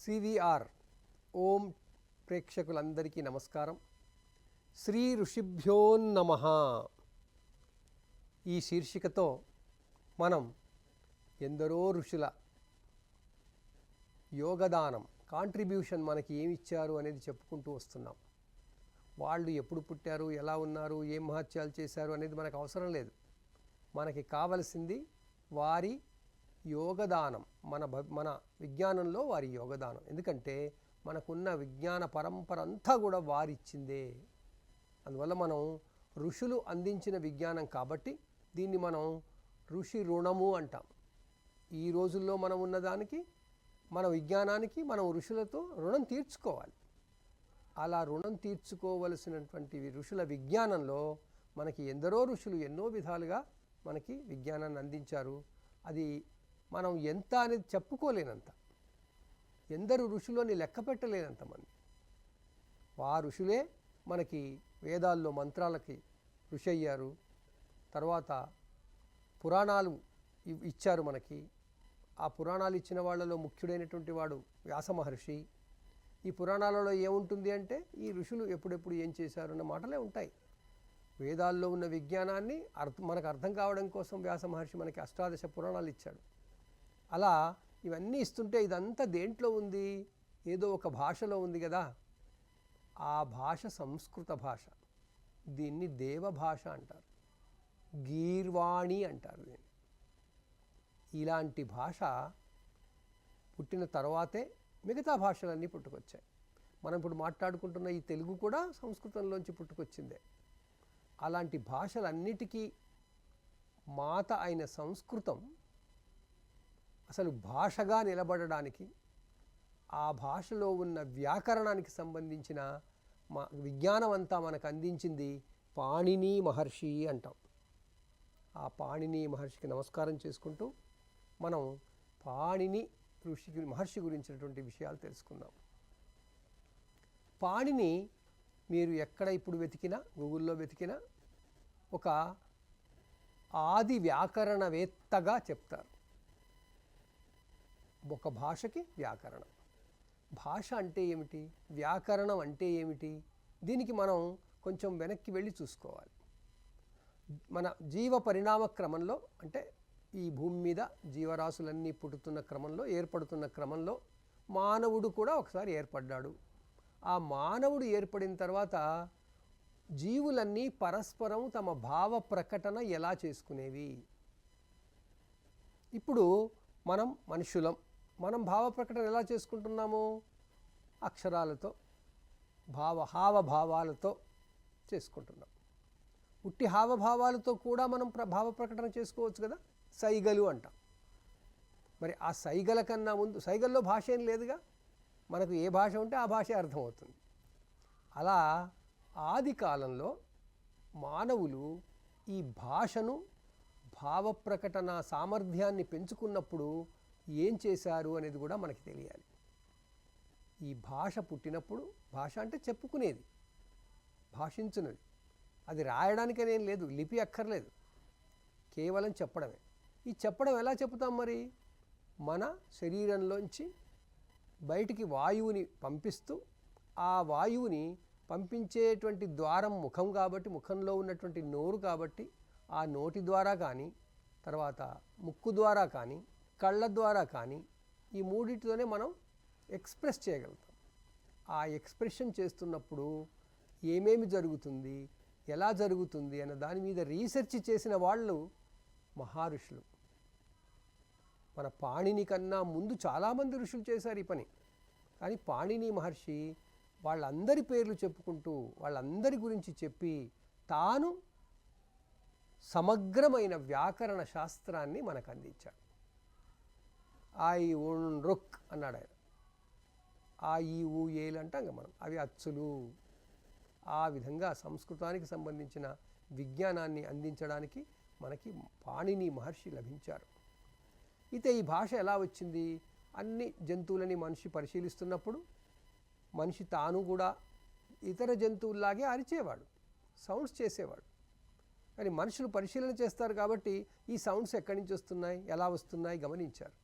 CVR ఓం ప్రేక్షకులందరికీ నమస్కారం. శ్రీ ఋషిభ్యో నమః ఈ శీర్షికతో మనం ఎందరో ఋషుల యోగదానం కాంట్రిబ్యూషన్ మనకి ఏమి ఇచ్చారు అనేది చెప్పుకుంటూ వస్తున్నాం. వాళ్ళు ఎప్పుడు పుట్టారు, ఎలా ఉన్నారు, ఏం మహత్యాలు చేశారు అనేది మనకు అవసరం లేదు. మనకి కావలసింది వారి యోగదానం, మన విజ్ఞానంలో వారి యోగదానం. ఎందుకంటే మనకున్న విజ్ఞాన పరంపర అంతా కూడా వారిచ్చిందే. అందువల్ల మనం ఋషులు అందించిన విజ్ఞానం కాబట్టి దీన్ని మనం ఋషి రుణము అంటాం. ఈ రోజుల్లో మనం ఉన్నదానికి, మన విజ్ఞానానికి మనం ఋషులతో రుణం తీర్చుకోవాలి. అలా రుణం తీర్చుకోవలసినటువంటి ఋషుల విజ్ఞానంలో మనకి ఎందరో ఋషులు ఎన్నో విధాలుగా మనకి విజ్ఞానాన్ని అందించారు. అది మనం ఎంత అనేది చెప్పుకోలేనంత, ఎందరు ఋషులని లెక్క పెట్టలేనంతమంది. ఆ ఋషులే మనకి వేదాల్లో మంత్రాలకి ఋషి అయ్యారు. తర్వాత పురాణాలు ఇచ్చారు మనకి. ఆ పురాణాలు ఇచ్చిన వాళ్ళలో ముఖ్యుడైనటువంటి వాడు వ్యాస మహర్షి. ఈ పురాణాలలో ఏముంటుంది అంటే ఈ ఋషులు ఎప్పుడెప్పుడు ఏం చేశారు అన్న మాటలే ఉంటాయి. వేదాల్లో ఉన్న విజ్ఞానాన్ని మనకు అర్థం కావడం కోసం వ్యాస మహర్షి మనకి అష్టాదశ పురాణాలు ఇచ్చాడు. అలా ఇవన్నీ ఇస్తుంటే ఇదంతా దేంట్లో ఉంది? ఏదో ఒక భాషలో ఉంది కదా. ఆ భాష సంస్కృత భాష. దీన్ని దేవభాష అంటారు, గీర్వాణి అంటారు దీన్ని. ఇలాంటి భాష పుట్టిన తర్వాతే మిగతా భాషలన్నీ పుట్టుకొచ్చాయి. మనం ఇప్పుడు మాట్లాడుకుంటున్న ఈ తెలుగు కూడా సంస్కృతంలోంచి పుట్టుకొచ్చిందే. అలాంటి భాషలన్నిటికీ మాత అయిన సంస్కృతం అసలు భాషగా నిలబడడానికి, ఆ భాషలో ఉన్న వ్యాకరణానికి సంబంధించిన విజ్ఞానం అంతా మనకు అందించింది పాణిని మహర్షి అంటాం. ఆ పాణిని మహర్షికి నమస్కారం చేసుకుంటూ మనం పాణిని మహర్షి గురించినటువంటి విషయాలు తెలుసుకుందాం. పాణిని మీరు ఎక్కడ ఇప్పుడు వెతికినా, గూగుల్లో వెతికినా ఒక ఆది వ్యాకరణవేత్తగా చెప్తారు. ఒక భాషకి వ్యాకరణం. భాష అంటే ఏమిటి, వ్యాకరణం అంటే ఏమిటి, దీనికి మనం కొంచెం వెనక్కి వెళ్ళి చూసుకోవాలి. మన జీవ పరిణామ క్రమంలో, అంటే ఈ భూమి మీద జీవరాశులన్నీ పుట్టుతున్న క్రమంలో, ఏర్పడుతున్న క్రమంలో మానవుడు కూడా ఒకసారి ఏర్పడ్డాడు. ఆ మానవుడు ఏర్పడిన తర్వాత జీవులన్నీ పరస్పరం తమ భావ ప్రకటన ఎలా చేసుకునేవి? ఇప్పుడు మనం మనుషులం, మనం భావ ప్రకటన ఎలా చేసుకుంటున్నాము? అక్షరాలతో, హావభావాలతో చేసుకుంటున్నాం. ఉట్టి హావభావాలతో కూడా మనం భావ ప్రకటన చేసుకోవచ్చు కదా, సైగలు అంటాం. మరి ఆ సైగల కన్నా ముందు, సైగల్లో భాష ఏం లేదుగా, మనకు ఏ భాష ఉంటే ఆ భాష అర్థమవుతుంది. అలా ఆది కాలంలో మానవులు ఈ భాషను, భావ ప్రకటన సామర్థ్యాన్ని పెంచుకున్నప్పుడు ఏం చేశారు అనేది కూడా మనకి తెలియాలి. ఈ భాష పుట్టినప్పుడు, భాష అంటే చెప్పుకునేది, భాషించున్నది. అది రాయడానికనేం లేదు, లిపి అక్కర్లేదు, కేవలం చెప్పడమే. ఈ చెప్పడం ఎలా చెప్తాం మరి? మన శరీరంలోంచి బయటికి వాయువుని పంపిస్తూ, ఆ వాయువుని పంపించేటువంటి ద్వారం ముఖం కాబట్టి, ముఖంలో ఉన్నటువంటి నోరు కాబట్టి, ఆ నోటి ద్వారా కానీ, తర్వాత ముక్కు ద్వారా కానీ, కళ్ళ ద్వారా కానీ, ఈ మూడింటితోనే మనం ఎక్స్ప్రెస్ చేయగలుగుతాం. ఆ ఎక్స్ప్రెషన్ చేస్తున్నప్పుడు ఏమేమి జరుగుతుంది, ఎలా జరుగుతుంది అన్న దాని మీద రీసెర్చ్ చేసిన వాళ్ళు మహారుషులు. మన పాణిని కన్నా ముందు చాలామంది ఋషులు చేశారు ఈ పని. కానీ పాణిని మహర్షి వాళ్ళందరి పేర్లు చెప్పుకుంటూ, వాళ్ళందరి గురించి చెప్పి, తాను సమగ్రమైన వ్యాకరణ శాస్త్రాన్ని మనకు అందించాడు. ఐ ఉన్ రుక్ అన్నాడు ఆయన. ఆ ఈ ఊ ఏలు అంటాం మనం, అవి అచ్చులు. ఆ విధంగా సంస్కృతానికి సంబంధించిన విజ్ఞానాన్ని అందించడానికి మనకి పాణిని మహర్షి లభించారు. అయితే ఈ భాష ఎలా వచ్చింది? అన్ని జంతువులని మనిషి పరిశీలిస్తున్నప్పుడు మనిషి తాను కూడా ఇతర జంతువుల్లాగే అరిచేవాడు, సౌండ్స్ చేసేవాడు. కానీ మనుషులు పరిశీలన చేస్తారు కాబట్టి ఈ సౌండ్స్ ఎక్కడి నుంచి వస్తున్నాయి, ఎలా వస్తున్నాయి గమనించారు.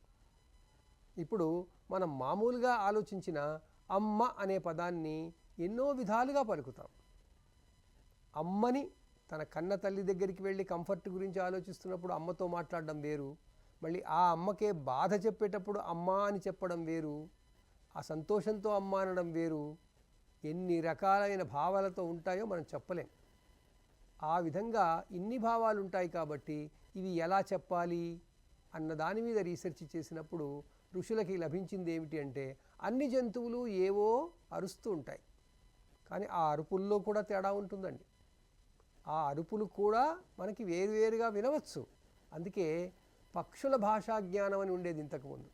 ఇప్పుడు మనం మామూలుగా ఆలోచించిన అమ్మ అనే పదాన్ని ఎన్నో విధాలుగా పలుకుతాం. అమ్మని తన కన్న తల్లి దగ్గరికి వెళ్ళి కంఫర్ట్ గురించి ఆలోచిస్తున్నప్పుడు అమ్మతో మాట్లాడడం వేరు, మళ్ళీ ఆ అమ్మకే బాధ చెప్పేటప్పుడు అమ్మ అని చెప్పడం వేరు, ఆ సంతోషంతో అమ్మ అనడం వేరు. ఎన్ని రకాలైన భావాలతో ఉంటాయో మనం చెప్పలేం. ఆ విధంగా ఇన్ని భావాలు ఉంటాయి కాబట్టి ఇవి ఎలా చెప్పాలి అన్న దాని మీద రీసెర్చ్ చేసినప్పుడు ఋషులకి లభించింది ఏమిటి అంటే, అన్ని జంతువులు ఏవో అరుస్తూ ఉంటాయి, కానీ ఆ అరుపుల్లో కూడా తేడా ఉంటుందండి. ఆ అరుపులు కూడా మనకి వేరువేరుగా వినవచ్చు. అందుకే పక్షుల భాషా జ్ఞానం అని ఉండేది ఇంతకుముందు.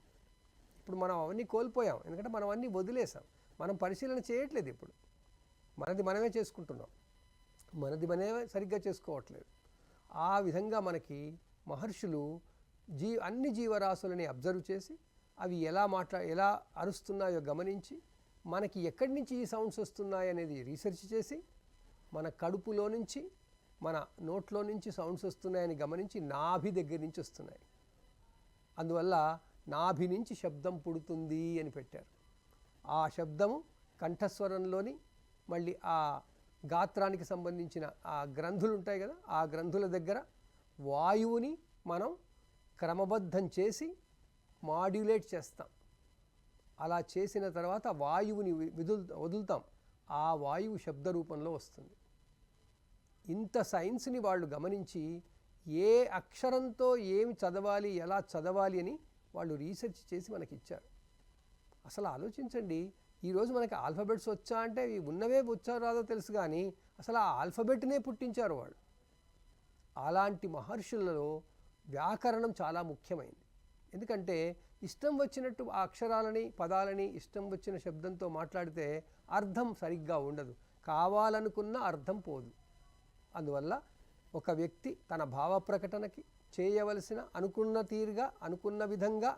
ఇప్పుడు మనం అవన్నీ కోల్పోయాం, ఎందుకంటే మనం అన్నీ వదిలేసాం. మనం పరిశీలన చేయట్లేదు. ఇప్పుడు మనది మనమే చేసుకుంటున్నాం, మనది మనమే సరిగ్గా చేసుకోవట్లేదు. ఆ విధంగా మనకి మహర్షులు అన్ని జీవరాశులని అబ్జర్వ్ చేసి అవి ఎలా అరుస్తున్నాయో గమనించి, మనకి ఎక్కడి నుంచి ఈ సౌండ్స్ వస్తున్నాయి అనేది రీసెర్చ్ చేసి, మన కడుపులో నుంచి మన నోట్లో నుంచి సౌండ్స్ వస్తున్నాయని గమనించి నాభి దగ్గర నుంచి వస్తున్నాయి. అందువల్ల నాభి నుంచి శబ్దం పుడుతుంది అని పెట్టారు. ఆ శబ్దము కంఠస్వరంలోని మళ్ళీ ఆ గాత్రానికి సంబంధించిన ఆ గ్రంథులు ఉంటాయి కదా, ఆ గ్రంథుల దగ్గర వాయువుని మనం క్రమబద్ధం చేసి మాడ్యులేట్ చేస్తాం. అలా చేసిన తర్వాత వాయువుని వదులుతాం, ఆ వాయువు శబ్ద రూపంలో వస్తుంది. ఇంత సైన్స్ని వాళ్ళు గమనించి ఏ అక్షరంతో ఏమి చదవాలి, ఎలా చదవాలి అని వాళ్ళు రీసెర్చ్ చేసి మనకి ఇచ్చారు. అసలు ఆలోచించండి, ఈరోజు మనకి ఆల్ఫబెట్స్ వచ్చా అంటే ఉన్నవే వచ్చారో రాదో తెలుసు, కానీ అసలు ఆ ఆల్ఫబెట్నే పుట్టించారు వాళ్ళు. అలాంటి మహర్షులలో వ్యాకరణం చాలా ముఖ్యమైనది. ఎందుకంటే ఇష్టం వచ్చినట్టు ఆ అక్షరాలని పదాలని ఇష్టం వచ్చిన శబ్దంతో మాట్లాడితే అర్థం సరిగ్గా ఉండదు, కావాలనుకున్న అర్థం పోదు. అందువల్ల ఒక వ్యక్తి తన భావ ప్రకటనకి చేయవలసిన అనుకున్న తీరుగా అనుకున్న విధంగా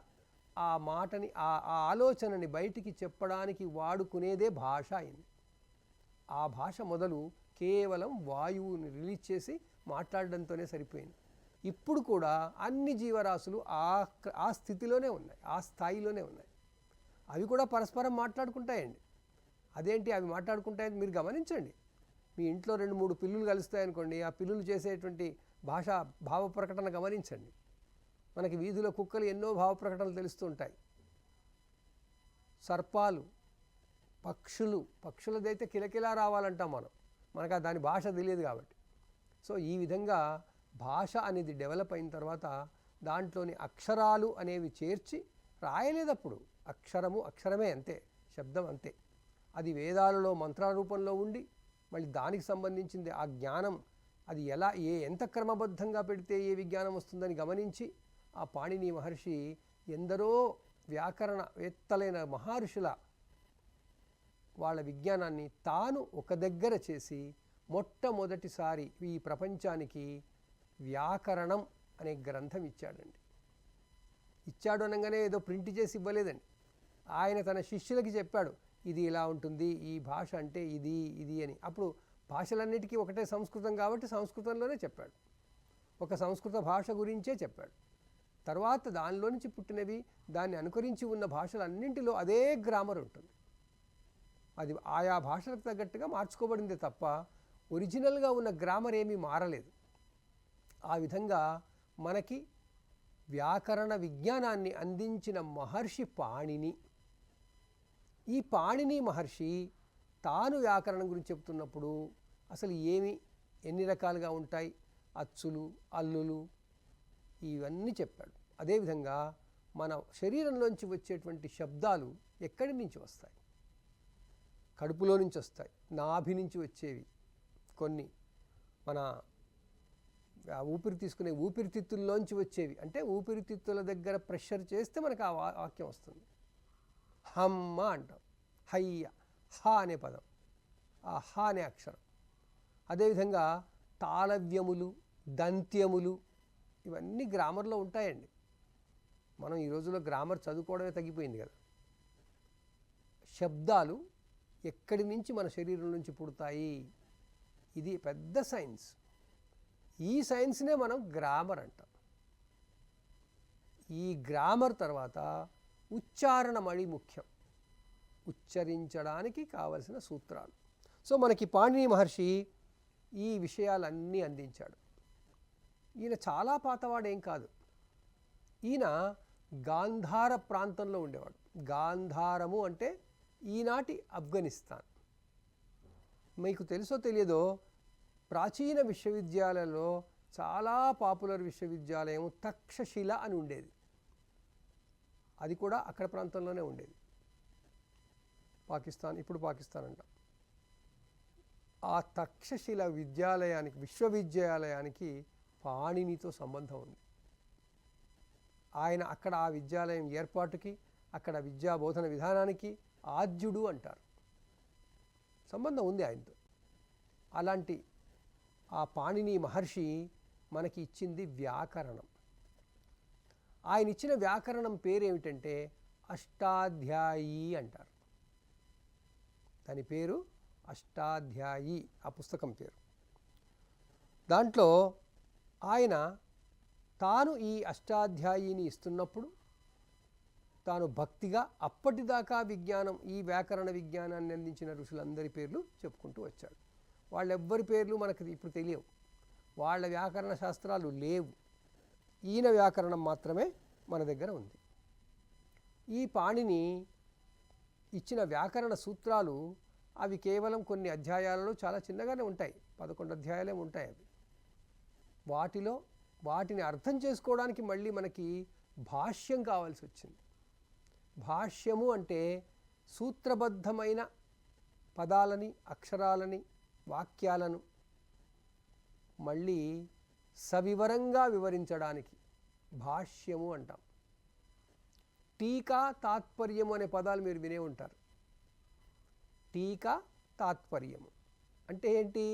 ఆ మాటని ఆ ఆలోచనని బయటికి చెప్పడానికి వాడుకునేదే భాష అయింది. ఆ భాష మొదలు కేవలం వాయువుని రిలీజ్ చేసి మాట్లాడడంతోనే సరిపోయింది. ఇప్పుడు కూడా అన్ని జీవరాశులు ఆ స్థితిలోనే ఉన్నాయి, ఆ స్థాయిలోనే ఉన్నాయి. అవి కూడా పరస్పరం మాట్లాడుకుంటాయండి. అదేంటి అవి మాట్లాడుకుంటాయని మీరు గమనించండి. మీ ఇంట్లో 2-3 పిల్లులు కలుస్తాయనుకోండి, ఆ పిల్లులు చేసేటువంటి భావ ప్రకటన గమనించండి. మనకి వీధిలో కుక్కలు ఎన్నో భావ ప్రకటనలు తెలుస్తూ ఉంటాయి. సర్పాలు, పక్షులదైతే కిలకిలా రావాలంటాం మనకు దాని భాష తెలియదు కాబట్టి. సో ఈ విధంగా భాష అనేది డెవలప్ అయిన తర్వాత దాంట్లోని అక్షరాలు అనేవి చేర్చి రాయలేదప్పుడు. అక్షరమే అంతే, శబ్దం అంతే. అది వేదాలలో మంత్రారూపంలో ఉండి మళ్ళీ దానికి సంబంధించింది ఆ జ్ఞానం అది ఎంత క్రమబద్ధంగా పెడితే ఏ విజ్ఞానం వస్తుందని గమనించి ఆ పాణిని మహర్షి ఎందరో వ్యాకరణవేత్తలైన మహర్షుల వాళ్ళ విజ్ఞానాన్ని తాను ఒక దగ్గర చేసి మొట్టమొదటిసారి ఈ ప్రపంచానికి వ్యాకరణం అనే గ్రంథం ఇచ్చాడండి. ఇచ్చాడు అనగానే ఏదో ప్రింట్ చేసి ఇవ్వలేదండి. ఆయన తన శిష్యులకి చెప్పాడు, ఇది ఇలా ఉంటుంది, ఈ భాష అంటే ఇది అని. అప్పుడు భాషలన్నిటికీ ఒకటే సంస్కృతం కాబట్టి సంస్కృతంలోనే చెప్పాడు, ఒక సంస్కృత భాష గురించే చెప్పాడు. తర్వాత దానిలో నుంచి పుట్టినవి దాన్ని అనుకరించి ఉన్న భాషలన్నింటిలో అదే గ్రామర్ ఉంటుంది. అది ఆయా భాషలకు తగ్గట్టుగా మార్చుకోబడింది తప్ప ఒరిజినల్గా ఉన్న గ్రామర్ ఏమీ మారలేదు. ఆ విధంగా మనకి వ్యాకరణ విజ్ఞానాన్ని అందించిన మహర్షి పాణిని. ఈ పాణిని మహర్షి తాను వ్యాకరణం గురించి చెప్తున్నప్పుడు అసలు ఎన్ని రకాలుగా ఉంటాయి, అచ్చులు, అల్లులు, ఇవన్నీ చెప్పాడు. అదేవిధంగా మన శరీరంలోంచి వచ్చేటువంటి శబ్దాలు ఎక్కడి నుంచి వస్తాయి? కడుపులో నుంచి వస్తాయి, నాభి నుంచి వచ్చేవి కొన్ని, మన ఊపిరి తీసుకునే ఊపిరితిత్తుల్లోంచి వచ్చేవి. అంటే ఊపిరితిత్తుల దగ్గర ప్రెషర్ చేస్తే మనకు ఆ వాక్యం వస్తుంది. హమ్మ అంటాం, హయ్య, హ అనే పదం, ఆ హ అనే అక్షరం. అదేవిధంగా తాళవ్యములు, దంత్యములు, ఇవన్నీ గ్రామర్లో ఉంటాయండి. మనం ఈ రోజుల్లో గ్రామర్ చదువుకోవడమే తగ్గిపోయింది కదా. శబ్దాలు ఎక్కడి నుంచి మన శరీరం నుంచి పుడతాయి, ఇది పెద్ద సైన్స్. ఈ సైన్స్నే మనం గ్రామర్ అంటాం. ఈ గ్రామర్ తర్వాత ఉచ్చారణ మళ్ళీ ముఖ్యం, ఉచ్చరించడానికి కావలసిన సూత్రాలు. సో మనకి పాణిని మహర్షి ఈ విషయాలన్నీ అందించాడు. ఈయన చాలా పాతవాడేం కాదు. ఈయన గాంధార ప్రాంతంలో ఉండేవాడు. గాంధారము అంటే ఈనాటి ఆఫ్ఘనిస్తాన్. మీకు తెలుసో తెలియదో, ప్రాచీన విశ్వవిద్యాలయంలో చాలా పాపులర్ విశ్వవిద్యాలయం తక్షశిల అని ఉండేది. అది కూడా అక్కడ ప్రాంతంలోనే ఉండేది. పాకిస్తాన్, ఇప్పుడు పాకిస్తాన్ అంటాం. ఆ తక్షశిల విశ్వవిద్యాలయానికి పాణినితో సంబంధం ఉంది. ఆయన అక్కడ ఆ విద్యాలయం ఏర్పాటుకి, అక్కడ విద్యా బోధన విధానానికి ఆద్యుడు అంటారు. సంబంధం ఉంది ఆయనతో. అలాంటి ఆ పాణిని మహర్షి మనకి ఇచ్చింది వ్యాకరణం. ఆయన ఇచ్చిన వ్యాకరణం పేరేమిటంటే అష్టాధ్యాయి అంటారు. దాని పేరు అష్టాధ్యాయి, ఆ పుస్తకం పేరు. దాంట్లో ఆయన తాను ఈ అష్టాధ్యాయిని ఇస్తున్నప్పుడు తాను భక్తిగా అప్పటిదాకా విజ్ఞానం, ఈ వ్యాకరణ విజ్ఞానాన్ని అందించిన ఋషులందరి పేర్లు చెప్పుకుంటూ వచ్చాడు. వాళ్ళెవ్వరి పేర్లు మనకు ఇప్పుడు తెలియవు, వాళ్ళ వ్యాకరణ శాస్త్రాలు లేవు. ఈయన వ్యాకరణం మాత్రమే మన దగ్గర ఉంది. ఈ పాణిని ఇచ్చిన వ్యాకరణ సూత్రాలు అవి కేవలం కొన్ని అధ్యాయాలలో చాలా చిన్నగానే ఉంటాయి, 11 అధ్యాయాలే ఉంటాయి అవి. వాటిని అర్థం చేసుకోవడానికి మళ్ళీ మనకి భాష్యం కావాల్సి వచ్చింది. భాష్యము అంటే సూత్రబద్ధమైన పదాలని, అక్షరాలని, వాక్యాలను మళ్ళీ సవివరంగా వివరించడానికి భాష్యము అంటాం. టీకా, తాత్పర్యము అనే పదాలు మీరు వినే ఉంటారు. టీకా, తాత్పర్యము అంటే ఏంటి?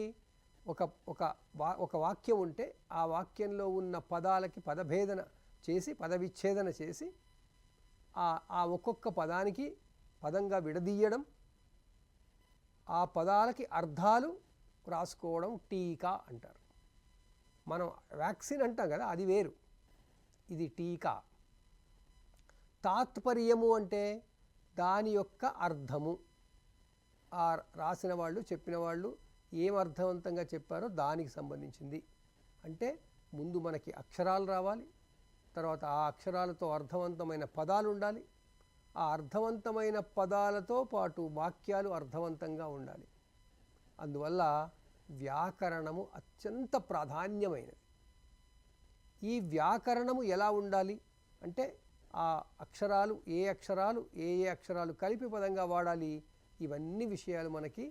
ఒక వాక్యం ఉంటే ఆ వాక్యంలో ఉన్న పదాలకి పదభేదన చేసి, పదవిచ్ఛేదన చేసి, ఆ ఒక్కొక్క పదానికి పదంగా విడదీయడం, ఆ పదాలకి అర్థాలు రాసుకోవడం టీకా అంటారు. మనం వ్యాక్సిన్ అంటాం కదా, అది వేరు, ఇది టీకా. తాత్పర్యము అంటే దాని యొక్క అర్థము, ఆ రాసిన వాళ్ళు, చెప్పిన వాళ్ళు ఏం అర్థవంతంగా చెప్పారో దానికి సంబంధించింది. అంటే ముందు మనకి అక్షరాలు రావాలి, తర్వాత ఆ అక్షరాలతో అర్థవంతమైన పదాలు ఉండాలి, ఆ అర్థవంతమైన పదాలతో పాటు వాక్యాలు అర్థవంతంగా ఉండాలి. అందువల్ల వ్యాకరణము అత్యంత ప్రాధాన్యమైనది. ఈ వ్యాకరణము ఎలా ఉండాలి అంటే ఆ అక్షరాలు ఏ అక్షరాలు కలిపి పదంగా వాడాలి, ఇవన్నీ విషయాలు మనకి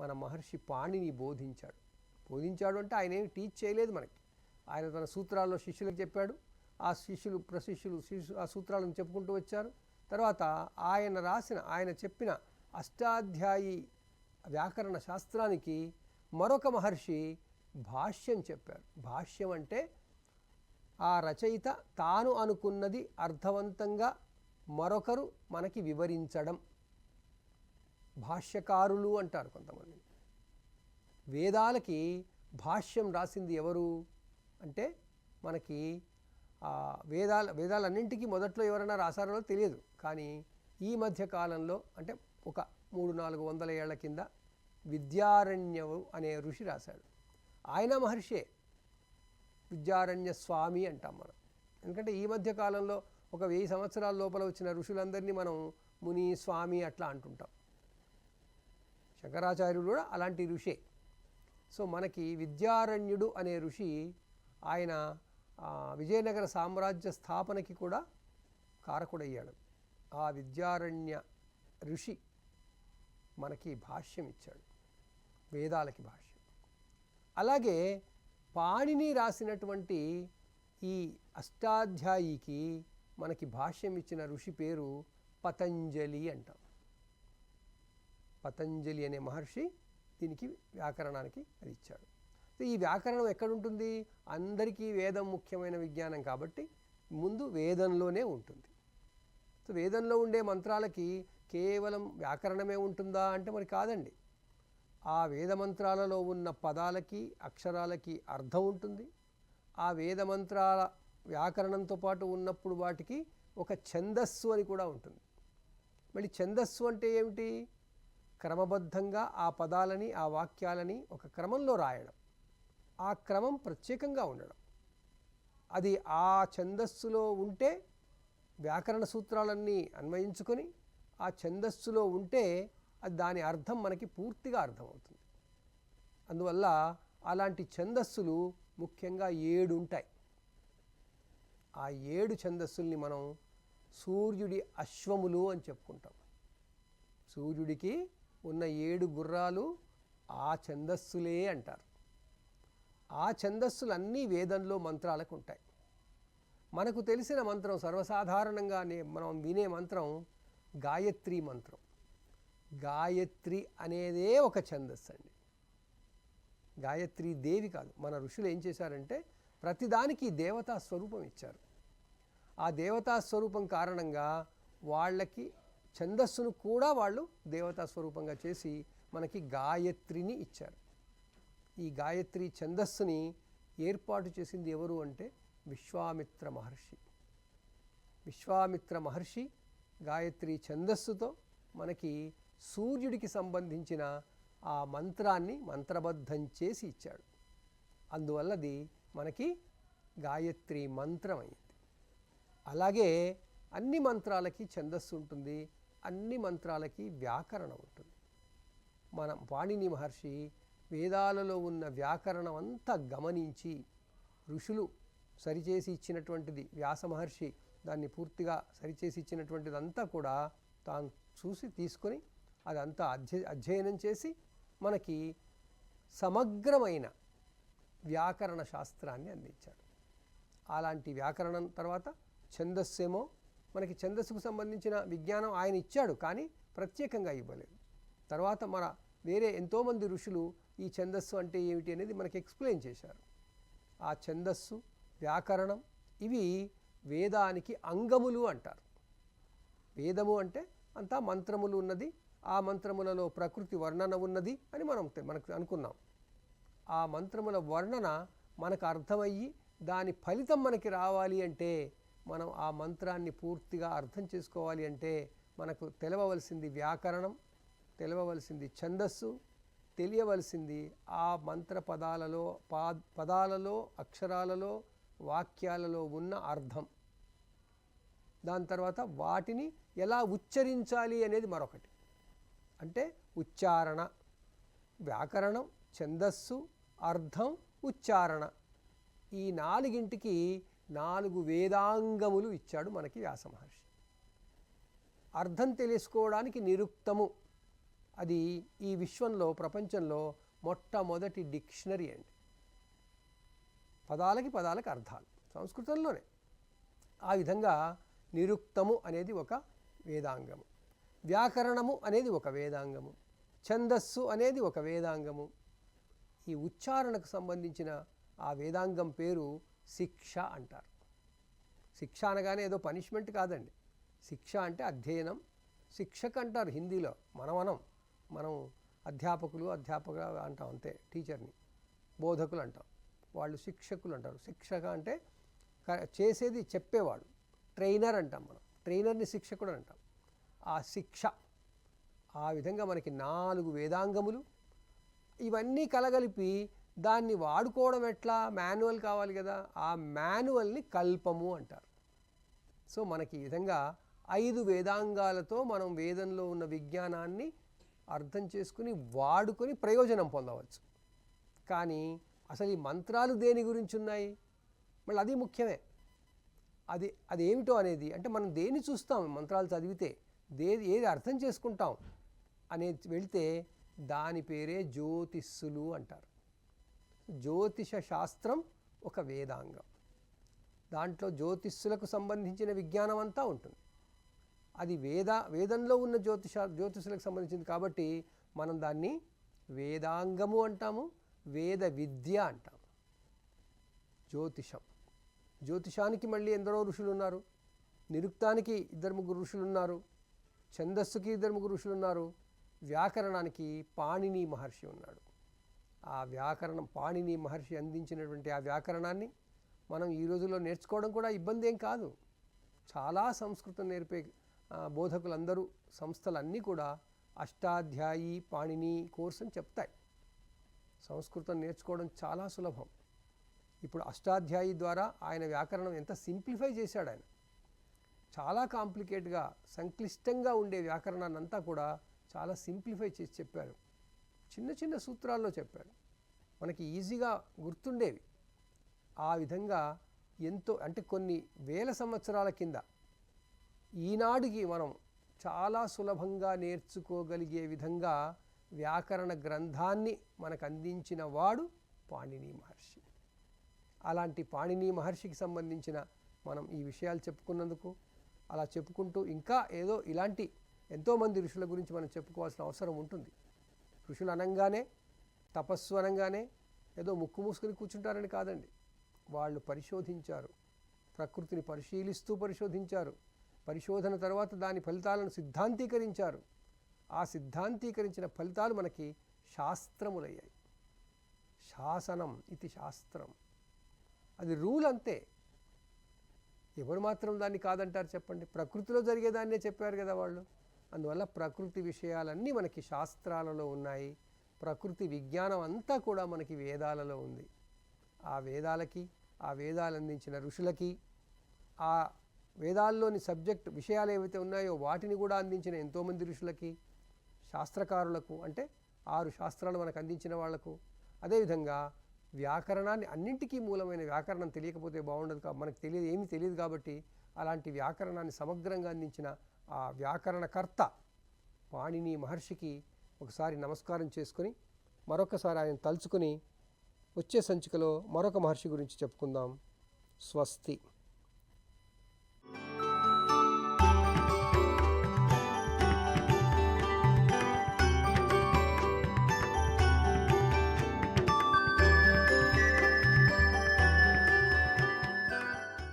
మన మహర్షి పాణిని బోధించాడు అంటే ఆయన ఏమి టీచ్ చేయలేదు మనకి. ఆయన తన సూత్రాల్లో శిష్యులకు చెప్పాడు, ఆ శిష్యులు ఆ సూత్రాలను చెప్పుకుంటూ వచ్చారు. తర్వాత ఆయన చెప్పిన అష్టాధ్యాయి వ్యాకరణ శాస్త్రానికి మరొక మహర్షి భాష్యం చెప్పారు. భాష్యం అంటే ఆ రచయిత తాను అనుకున్నది అర్థవంతంగా మరొకరు మనకి వివరించడం. భాష్యకారులు అంటారు కొంతమంది. వేదాలకి భాష్యం రాసింది ఎవరు అంటే మనకి వేదాలన్నింటికీ మొదట్లో ఎవరైనా రాశారో తెలియదు. కానీ ఈ మధ్య కాలంలో అంటే ఒక 300-400 ఏళ్ల కింద విద్యారణ్యవు అనే ఋషి రాశాడు. ఆయన మహర్షే, విద్యారణ్య స్వామి అంటాం మనం. ఎందుకంటే ఈ మధ్య కాలంలో ఒక 1000 సంవత్సరాల లోపల వచ్చిన ఋషులందరినీ మనం ముని, స్వామి అట్లా అంటుంటాం. శంకరాచార్యుడు కూడా అలాంటి ఋషే. సో మనకి విద్యారణ్యుడు అనే ఋషి ఆయన విజయనగర సామ్రాజ్య స్థాపనకి కూడా కారకుడయ్యాడు. ఆ విద్యారణ్య ఋషి మనకి భాష్యం ఇచ్చాడు, వేదాలకి భాష్యం. అలాగే పాణిని రాసినటువంటి ఈ అష్టాధ్యాయికి మనకి భాష్యం ఇచ్చిన ఋషి పేరు పతంజలి అంటాం. పతంజలి అనే మహర్షి దీనికి వ్యాకరణానికి అది ఇచ్చాడు. ఈ వ్యాకరణం ఎక్కడుంటుంది? అందరికీ వేదం ముఖ్యమైన విజ్ఞానం కాబట్టి ముందు వేదంలోనే ఉంటుంది. సో వేదంలో ఉండే మంత్రాలకి కేవలం వ్యాకరణమే ఉంటుందా అంటే మరి కాదండి. ఆ వేద మంత్రాలలో ఉన్న పదాలకి, అక్షరాలకి అర్థం ఉంటుంది. ఆ వేద మంత్రాల వ్యాకరణంతో పాటు ఉన్నప్పుడు వాటికి ఒక ఛందస్సు అని కూడా ఉంటుంది. మళ్ళీ ఛందస్సు అంటే ఏమిటి? క్రమబద్ధంగా ఆ పదాలని ఆ వాక్యాలని ఒక క్రమంలో రాయడం, ఆ క్రమం ప్రత్యేకంగా ఉండడం. అది ఆ ఛందస్సులో ఉంటే వ్యాకరణ సూత్రాలన్నీ అన్వయించుకొని ఆ ఛందస్సులో ఉంటే అది దాని అర్థం మనకి పూర్తిగా అర్థమవుతుంది. అందువల్ల అలాంటి ఛందస్సులు ముఖ్యంగా 7 ఉంటాయి. ఆ 7 ఛందస్సుల్ని మనం సూర్యుడి అశ్వములు అని చెప్పుకుంటాం. సూర్యుడికి ఉన్న 7 గుర్రాలు ఆ ఛందస్సులే అంటారు. ఆ ఛందస్సులన్నీ వేదంలో మంత్రాలకు ఉంటాయి. మనకు తెలిసిన మంత్రం సర్వసాధారణంగానే మనం వినే మంత్రం గాయత్రి మంత్రం. గాయత్రి అనేదే ఒక ఛందస్సు అండి. గాయత్రి దేవి కాదు. మన ఋషులు ఏం చేశారంటే ప్రతిదానికి దేవతా స్వరూపం ఇచ్చారు. ఆ దేవతా స్వరూపం కారణంగా వాళ్ళకి ఛందస్సును కూడా వాళ్ళు దేవతా స్వరూపంగా చేసి మనకి గాయత్రిని ఇచ్చారు. ఈ గాయత్రి ఛందస్సుని ఏర్పాటు చేసింది ఎవరు అంటే విశ్వామిత్ర మహర్షి. విశ్వామిత్ర మహర్షి గాయత్రి ఛందస్సుతో మనకి సూర్యుడికి సంబంధించిన ఆ మంత్రాన్ని మంత్రబద్ధం చేసి ఇచ్చాడు. అందువల్లది మనకి గాయత్రి మంత్రం అయింది. అలాగే అన్ని మంత్రాలకి ఛందస్సు ఉంటుంది, అన్ని మంత్రాలకి వ్యాకరణం ఉంటుంది. మన పాణిని మహర్షి వేదాలలో ఉన్న వ్యాకరణం అంతా గమనించి ఋషులు సరిచేసి ఇచ్చినటువంటిది, వ్యాస మహర్షి దాన్ని పూర్తిగా సరిచేసి ఇచ్చినటువంటిదంతా కూడా తాను చూసి తీసుకొని అదంతా అధ్యయనం చేసి మనకి సమగ్రమైన వ్యాకరణ శాస్త్రాన్ని అందించాడు. అలాంటి వ్యాకరణం తర్వాత ఛందస్సేమో మనకి ఛందస్సుకు సంబంధించిన విజ్ఞానం ఆయన ఇచ్చాడు, కానీ ప్రత్యేకంగా ఇవ్వలేదు. తర్వాత మన వేరే ఎంతోమంది ఋషులు ఈ ఛందస్సు అంటే ఏమిటి అనేది మనకి ఎక్స్ప్లెయిన్ చేశారు. ఆ ఛందస్సు, వ్యాకరణం ఇవి వేదానికి అంగములు అంటారు. వేదము అంటే అంతా మంత్రములు ఉన్నది, ఆ మంత్రములలో ప్రకృతి వర్ణన ఉన్నది అని మనకు అనుకున్నాం. ఆ మంత్రముల వర్ణన మనకు అర్థమయ్యి దాని ఫలితం మనకి రావాలి అంటే, మనం ఆ మంత్రాన్ని పూర్తిగా అర్థం చేసుకోవాలి అంటే మనకు తెలవవలసింది వ్యాకరణం, తెలవవలసింది ఛందస్సు, తెలియవలసింది ఆ మంత్ర పదాలలో అక్షరాలలో వాక్యాలలో ఉన్న అర్థం. దాని తర్వాత వాటిని ఎలా ఉచ్చరించాలి అనేది మరొకటి. అంటే ఉచ్చారణ, వ్యాకరణం, ఛందస్సు, అర్థం, ఉచ్చారణ, ఈ 4ంటికి 4 వేదాంగములు ఇచ్చాడు మనకి వ్యాస మహర్షి. అర్థం తెలుసుకోవడానికి నిరుక్తము, అది ఈ విశ్వంలో ప్రపంచంలో మొట్టమొదటి డిక్షనరీ అండి. పదాలకి అర్థాలు సంస్కృతంలోనే. ఆ విధంగా నిరుక్తము అనేది ఒక వేదాంగము, వ్యాకరణము అనేది ఒక వేదాంగము, ఛందస్సు అనేది ఒక వేదాంగము. ఈ ఉచ్చారణకు సంబంధించిన ఆ వేదాంగం పేరు శిక్ష అంటారు. శిక్ష అనగానే ఏదో పనిష్మెంట్ కాదండి. శిక్ష అంటే అధ్యయనం. శిక్షక అంటారు హిందీలో. మనం అధ్యాపక అంటాం అంతే, టీచర్ని బోధకులు అంటాం, వాళ్ళు శిక్షకులు అంటారు. శిక్షక అంటే చేసేది చెప్పేవాడు, ట్రైనర్ అంటాం. మనం ట్రైనర్ని శిక్షకుడు అంటాం. ఆ శిక్ష, ఆ విధంగా మనకి 4 వేదాంగములు, ఇవన్నీ కలగలిపి దాన్ని వాడుకోవడం ఎట్లా? మాన్యువల్ కావాలి కదా, ఆ మాన్యువల్ని కల్పము అంటారు. సో మనకి ఈ విధంగా 5 వేదాంగాలతో మనం వేదంలో ఉన్న విజ్ఞానాన్ని అర్థం చేసుకుని వాడుకొని ప్రయోజనం పొందవచ్చు. కానీ అసలు ఈ మంత్రాలు దేని గురించి ఉన్నాయి? మళ్ళీ అది ముఖ్యమే. అది ఏమిటో అనేది, అంటే మనం దేన్ని చూస్తాం మంత్రాలు చదివితే, ఏది అర్థం చేసుకుంటాం అనేది వెళితే దాని పేరే జ్యోతిస్సులు అంటారు. జ్యోతిష శాస్త్రం ఒక వేదాంగం. దాంట్లో జ్యోతిస్సులకు సంబంధించిన విజ్ఞానం అంతా ఉంటుంది. అది వేదంలో ఉన్న జ్యోతిషులకు సంబంధించింది కాబట్టి మనం దాన్ని వేదాంగము అంటాము, వేద విద్య అంటాము. జ్యోతిషానికి మళ్ళీ ఎందరో ఋషులు ఉన్నారు, నిరుక్తానికి 2-3 ఋషులు ఉన్నారు, ఛందస్సుకి 2-3 ఋషులు ఉన్నారు, వ్యాకరణానికి పాణిని మహర్షి ఉన్నాడు. ఆ వ్యాకరణం, పాణిని మహర్షి అందించినటువంటి ఆ వ్యాకరణాన్ని మనం ఈ రోజుల్లో నేర్చుకోవడం కూడా ఇబ్బంది ఏం కాదు. చాలా సంస్కృతం నేర్పే బోధకులందరూ సంస్థలన్నీ కూడా అష్టాధ్యాయి పాణిని కోర్స్ అని చెప్తాయి. సంస్కృతం నేర్చుకోవడం చాలా సులభం. ఇప్పుడు అష్టాధ్యాయి ద్వారా ఆయన వ్యాకరణం ఎంత సింప్లిఫై చేశాడు. ఆయన చాలా కాంప్లికేట్గా సంక్లిష్టంగా ఉండే వ్యాకరణాన్ని అంతా కూడా చాలా సింప్లిఫై చేసి చెప్పారు. చిన్న చిన్న సూత్రాల్లో చెప్పారు, మనకి ఈజీగా గుర్తుండేవి. ఆ విధంగా ఎంతో అంటే కొన్ని వేల సంవత్సరాల కింద ఈనాటికి మనం చాలా సులభంగా నేర్చుకోగలిగే విధంగా వ్యాకరణ గ్రంథాన్ని మనకు అందించిన వాడు పాణిని మహర్షి. అలాంటి పాణిని మహర్షికి సంబంధించిన మనం ఈ విషయాలు చెప్పుకున్నందుకు, అలా చెప్పుకుంటూ ఇంకా ఏదో ఇలాంటి ఎంతోమంది ఋషుల గురించి మనం చెప్పుకోవాల్సిన అవసరం ఉంటుంది. ఋషులు అనగానే, తపస్సు అనగానే ఏదో ముక్కు మూసుకుని కూర్చుంటారని కాదండి. వాళ్ళు పరిశోధించారు, ప్రకృతిని పరిశీలిస్తూ పరిశోధించారు. పరిశోధన తర్వాత దాని ఫలితాలను సిద్ధాంతీకరించారు. ఆ సిద్ధాంతీకరించిన ఫలితాలు మనకి శాస్త్రములయ్యాయి. శాసనం ఇది శాస్త్రం, అది రూల్ అంతే. ఎవరు మాత్రం దాన్ని కాదంటారు చెప్పండి? ప్రకృతిలో జరిగేదాన్నే చెప్పారు కదా వాళ్ళు. అందువల్ల ప్రకృతి విషయాలన్నీ మనకి శాస్త్రాలలో ఉన్నాయి. ప్రకృతి విజ్ఞానం అంతా కూడా మనకి వేదాలలో ఉంది. ఆ వేదాలకి, ఆ వేదాలు అందించిన ఋషులకి, ఆ వేదాల్లోని సబ్జెక్ట్ విషయాలు ఏవైతే ఉన్నాయో వాటిని కూడా అందించిన ఎంతోమంది ఋషులకి, శాస్త్రకారులకు, అంటే 6 శాస్త్రాలు మనకు అందించిన వాళ్లకు, అదేవిధంగా వ్యాకరణాన్ని అన్నింటికీ మూలమైన వ్యాకరణం తెలియకపోతే బాగుండదు. మనకు ఏమీ తెలియదు కాబట్టి అలాంటి వ్యాకరణాన్ని సమగ్రంగా అందించిన ఆ వ్యాకరణకర్త పాణిని మహర్షికి ఒకసారి నమస్కారం చేసుకొని మరొకసారి ఆయన తలుచుకొని వచ్చే సంచికలో మరొక మహర్షి గురించి చెప్పుకుందాం. స్వస్తి.